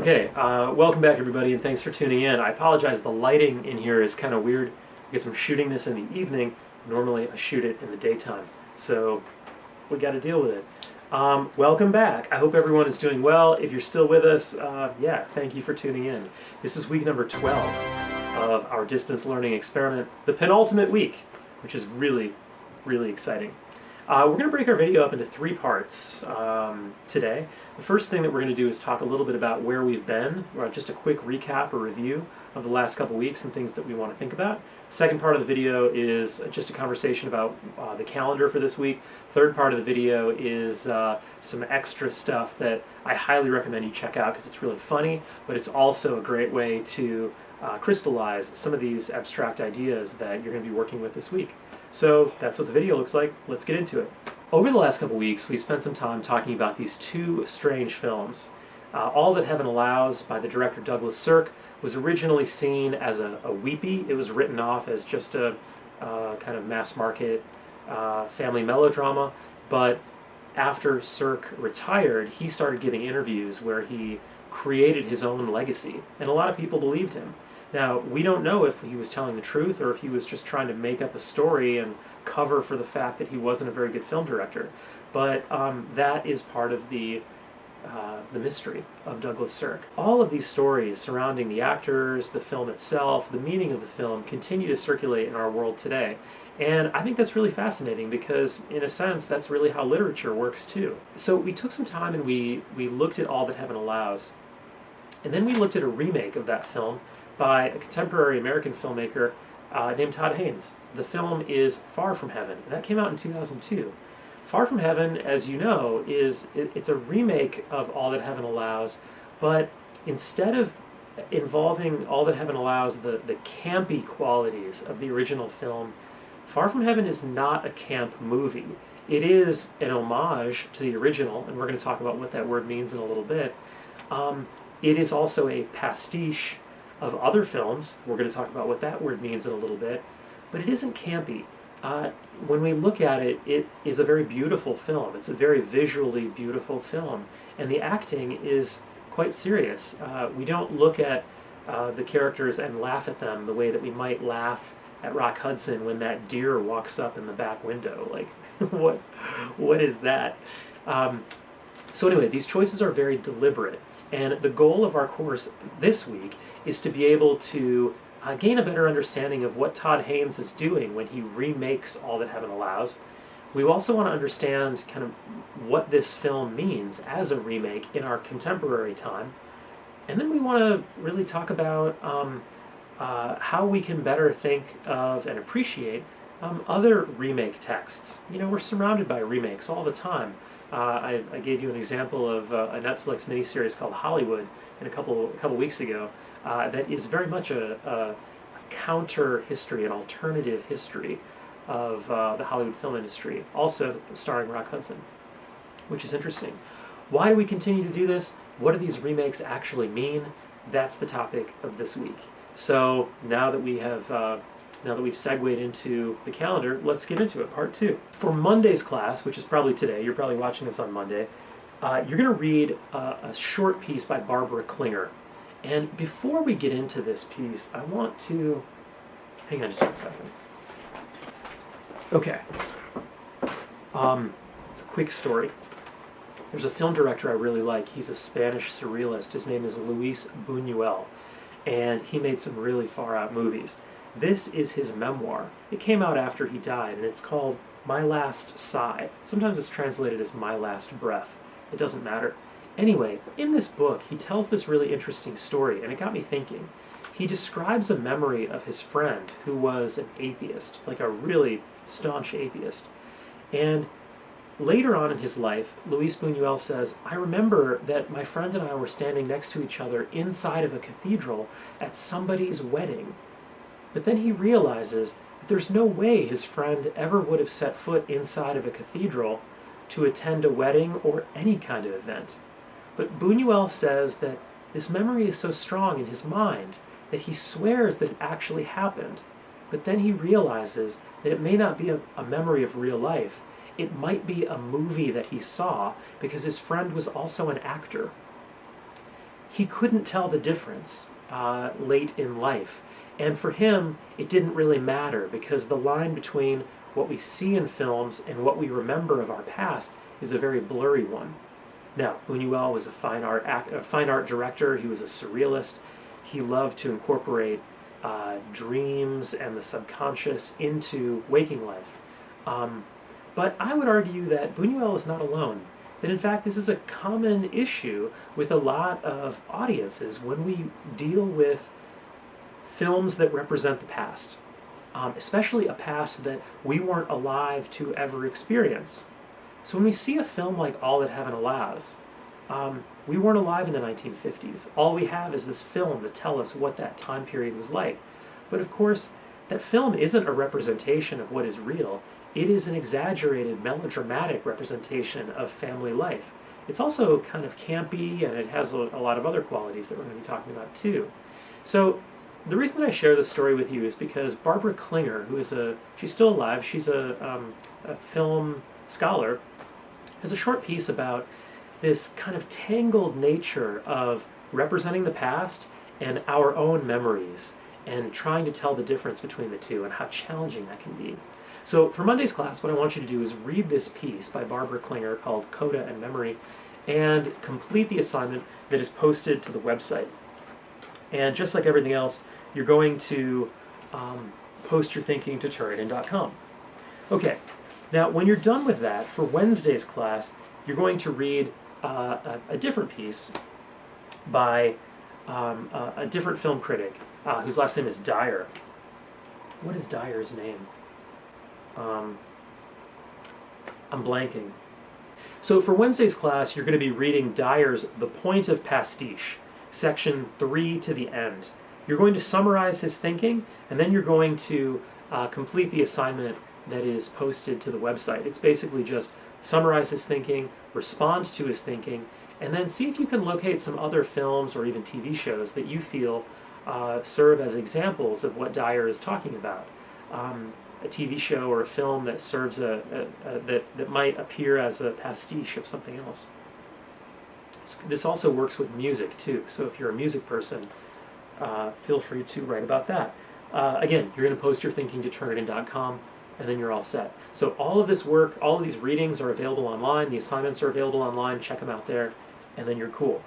Okay, welcome back everybody, and thanks for tuning in. I apologize, the lighting in here is kind of weird because I'm shooting this in the evening. Normally I shoot it in the daytime, so we got to deal with it. Welcome back. I hope everyone is doing well. If you're still with us, yeah, thank you for tuning in. This is week number 12 of our distance learning experiment, the penultimate week, which is really, really exciting. We're going to break our video up into three parts today. The first thing that we're going to do is talk a little bit about where we've been, just a quick recap or review of the last couple weeks and things that we want to think about. Second part of the video is just a conversation about the calendar for this week. Third part of the video is some extra stuff that I highly recommend you check out because it's really funny, but it's also a great way to crystallize some of these abstract ideas that you're going to be working with this week. So that's what the video looks like. Let's get into it. Over the last couple weeks, we spent some time talking about these two strange films. All That Heaven Allows by the director Douglas Sirk was originally seen as a weepy. It was written off as just a kind of mass market family melodrama, but after Sirk retired, he started giving interviews where he created his own legacy, and a lot of people believed him. Now, we don't know if he was telling the truth or if he was just trying to make up a story and cover for the fact that he wasn't a very good film director, but that is part of the mystery of Douglas Sirk. All of these stories surrounding the actors, the film itself, the meaning of the film continue to circulate in our world today. And I think that's really fascinating because, in a sense, that's really how literature works too. So we took some time and we looked at All That Heaven Allows. And then we looked at a remake of that film by a contemporary American filmmaker named Todd Haynes. The film is Far From Heaven, and that came out in 2002. Far From Heaven, as you know, it's a remake of All That Heaven Allows, but instead of involving All That Heaven Allows the campy qualities of the original film, Far From Heaven is not a camp movie. It is an homage to the original, and we're going to talk about what that word means in a little bit. It is also a pastiche of other films. We're going to talk about what that word means in a little bit, but it isn't campy. When we look at it, it is a very beautiful film. It's a very visually beautiful film, and the acting is quite serious. We don't look at the characters and laugh at them the way that we might laugh at Rock Hudson when that deer walks up in the back window. Like, what is that? So anyway, these choices are very deliberate. And the goal of our course this week is to be able to gain a better understanding of what Todd Haynes is doing when he remakes All That Heaven Allows. We also want to understand kind of what this film means as a remake in our contemporary time. And then we want to really talk about how we can better think of and appreciate other remake texts. You know, we're surrounded by remakes all the time. I gave you an example of a Netflix miniseries called Hollywood a couple weeks ago that is very much a counter history, an alternative history of the Hollywood film industry, also starring Rock Hudson, which is interesting. Why do we continue to do this? What do these remakes actually mean? That's the topic of this week. So now that we have now that we've segued into the calendar, let's get into it, part 2. For Monday's class, which is probably today, you're probably watching this on Monday, you're going to read a short piece by Barbara Klinger. And before we get into this piece, I want to... Hang on just 1 second. Okay. It's a quick story. There's a film director I really like. He's a Spanish surrealist. His name is Luis Buñuel. And he made some really far-out movies. This is his memoir. It came out after he died, and it's called My Last Sigh. Sometimes it's translated as My Last Breath. It doesn't matter. Anyway, in this book, he tells this really interesting story, and it got me thinking. He describes a memory of his friend who was an atheist, like a really staunch atheist. And later on in his life, Luis Buñuel says, I remember that my friend and I were standing next to each other inside of a cathedral at somebody's wedding. But then he realizes that there's no way his friend ever would have set foot inside of a cathedral to attend a wedding or any kind of event. But Buñuel says that this memory is so strong in his mind that he swears that it actually happened. But then he realizes that it may not be a memory of real life. It might be a movie that he saw because his friend was also an actor. he couldn't tell the difference late in life. And for him, it didn't really matter because the line between what we see in films and what we remember of our past is a very blurry one. Now, Buñuel was a fine art director. He was a surrealist. He loved to incorporate dreams and the subconscious into waking life. But I would argue that Buñuel is not alone. That in fact, this is a common issue with a lot of audiences when we deal with films that represent the past, especially a past that we weren't alive to ever experience. So when we see a film like All That Heaven Allows, we weren't alive in the 1950s. All we have is this film to tell us what that time period was like. But of course, that film isn't a representation of what is real. It is an exaggerated, melodramatic representation of family life. It's also kind of campy, and it has a lot of other qualities that we're going to be talking about too. So the reason that I share this story with you is because Barbara Klinger, she's still alive, she's a film scholar, has a short piece about this kind of tangled nature of representing the past and our own memories and trying to tell the difference between the two and how challenging that can be. So for Monday's class, what I want you to do is read this piece by Barbara Klinger called Coda and Memory and complete the assignment that is posted to the website. And just like everything else, you're going to post your thinking to Turnitin.com. Okay, now when you're done with that, for Wednesday's class, you're going to read a different piece by a different film critic whose last name is Dyer. What is Dyer's name? I'm blanking. So for Wednesday's class, you're going to be reading Dyer's The Point of Pastiche, section 3 to the end. You're going to summarize his thinking, and then you're going to complete the assignment that is posted to the website. It's basically just summarize his thinking, respond to his thinking, and then see if you can locate some other films or even TV shows that you feel serve as examples of what Dyer is talking about. A TV show or a film that serves that might appear as a pastiche of something else. This also works with music too, so if you're a music person, feel free to write about that. Again, you're going to post your thinking to Turnitin.com, and then you're all set. So all of this work, all of these readings are available online, the assignments are available online, check them out there, and then you're cool.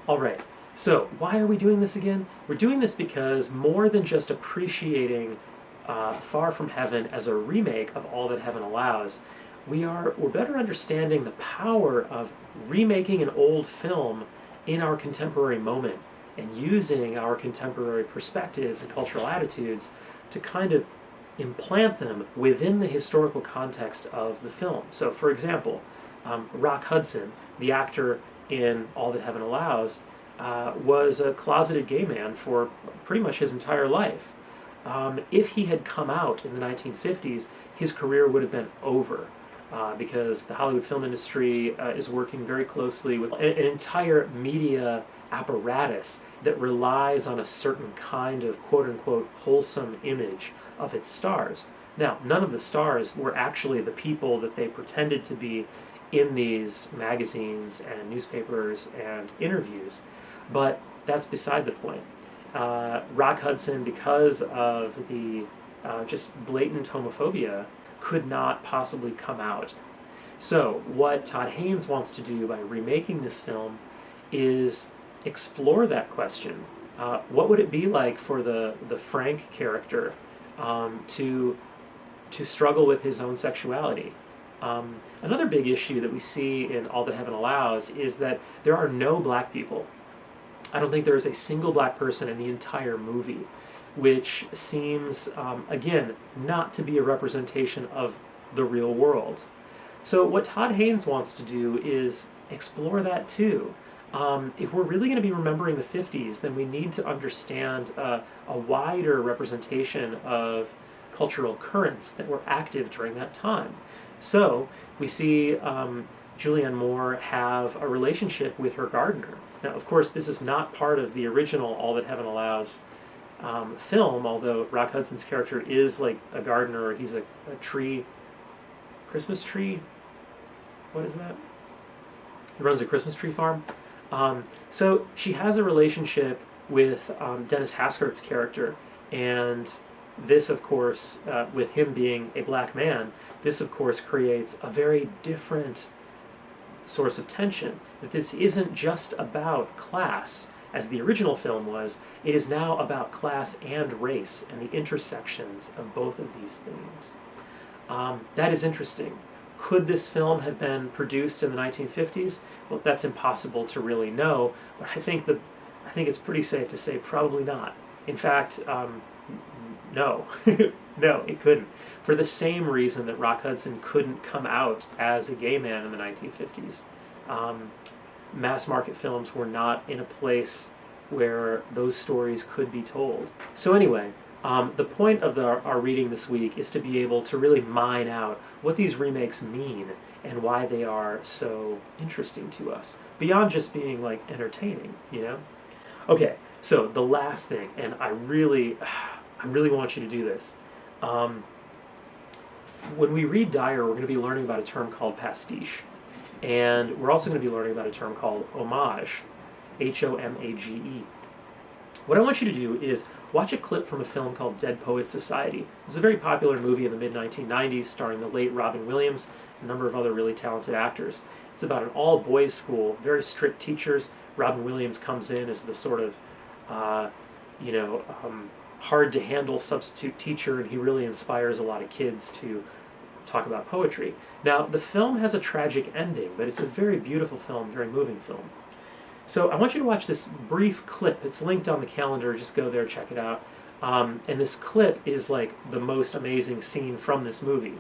All right, so why are we doing this again? We're doing this because more than just appreciating Far From Heaven as a remake of All That Heaven Allows, we're better understanding the power of remaking an old film in our contemporary moment and using our contemporary perspectives and cultural attitudes to kind of implant them within the historical context of the film. So for example, Rock Hudson, the actor in All That Heaven Allows, was a closeted gay man for pretty much his entire life. If he had come out in the 1950s, his career would have been over because the Hollywood film industry is working very closely with an entire media apparatus that relies on a certain kind of quote-unquote wholesome image of its stars. Now, none of the stars were actually the people that they pretended to be in these magazines and newspapers and interviews, but that's beside the point. Rock Hudson, because of the just blatant homophobia, could not possibly come out. So what Todd Haynes wants to do by remaking this film is explore that question. What would it be like for the Frank character to struggle with his own sexuality? Another big issue that we see in All That Heaven Allows is that there are no black people. I don't think there is a single black person in the entire movie, which seems, again, not to be a representation of the real world. So what Todd Haynes wants to do is explore that too. If we're really going to be remembering the 50s, then we need to understand a wider representation of cultural currents that were active during that time. So we see Julianne Moore have a relationship with her gardener. Now, of course, this is not part of the original All That Heaven Allows film, although Rock Hudson's character is like a gardener, or he's a tree, Christmas tree? What is that? He runs a Christmas tree farm. So she has a relationship with Dennis Haskert's character, and this, of course, with him being a black man, this, of course, creates a very different source of tension. That this isn't just about class, as the original film was, it is now about class and race and the intersections of both of these things. That is interesting. Could this film have been produced in the 1950s? Well, that's impossible to really know, but I think it's pretty safe to say probably not. In fact, no, no, it couldn't. For the same reason that Rock Hudson couldn't come out as a gay man in the 1950s. Mass market films were not in a place where those stories could be told. So anyway, the point of our reading this week is to be able to really mine out what these remakes mean and why they are so interesting to us, beyond just being like entertaining, you know? Okay, so the last thing, and I really want you to do this. When we read Dyer, we're going to be learning about a term called pastiche. And we're also going to be learning about a term called homage, Homage. What I want you to do is watch a clip from a film called Dead Poets Society. It's a very popular movie in the mid-1990s starring the late Robin Williams and a number of other really talented actors. It's about an all-boys school, very strict teachers. Robin Williams comes in as the sort of, hard-to-handle substitute teacher, and he really inspires a lot of kids to talk about poetry. Now, the film has a tragic ending, but it's a very beautiful film, very moving film. So I want you to watch this brief clip. It's linked on the calendar. Just go there, check it out. And this clip is like the most amazing scene from this movie.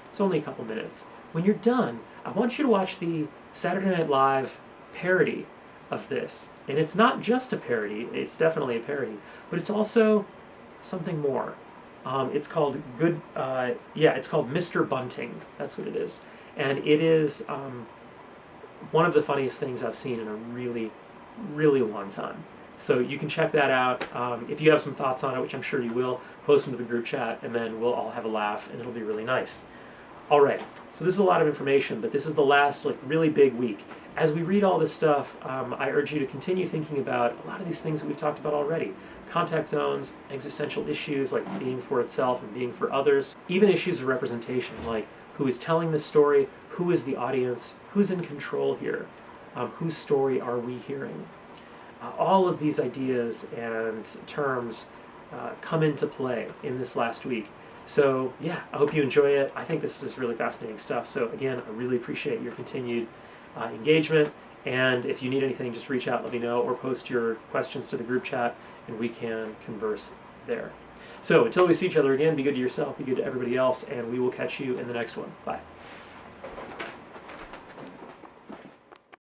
It's only a couple minutes. When you're done, I want you to watch the Saturday Night Live parody of this. And it's not just a parody, it's definitely a parody, but it's also something more. It's called it's called Mr. Bunting. That's what it is. And it is one of the funniest things I've seen in a really, really long time. So you can check that out. If you have some thoughts on it, which I'm sure you will, post them to the group chat, and then we'll all have a laugh, and it'll be really nice. All right, so this is a lot of information, but this is the last really big week. As we read all this stuff, I urge you to continue thinking about a lot of these things that we've talked about already. Contact zones, existential issues like being for itself and being for others, even issues of representation like who is telling this story, who is the audience, who's in control here, whose story are we hearing. All of these ideas and terms come into play in this last week. So yeah, I hope you enjoy it. I think this is really fascinating stuff. So again, I really appreciate your continued engagement. And if you need anything, just reach out, let me know, or post your questions to the group chat, and we can converse there. So until we see each other again, be good to yourself, be good to everybody else, and we will catch you in the next one. Bye.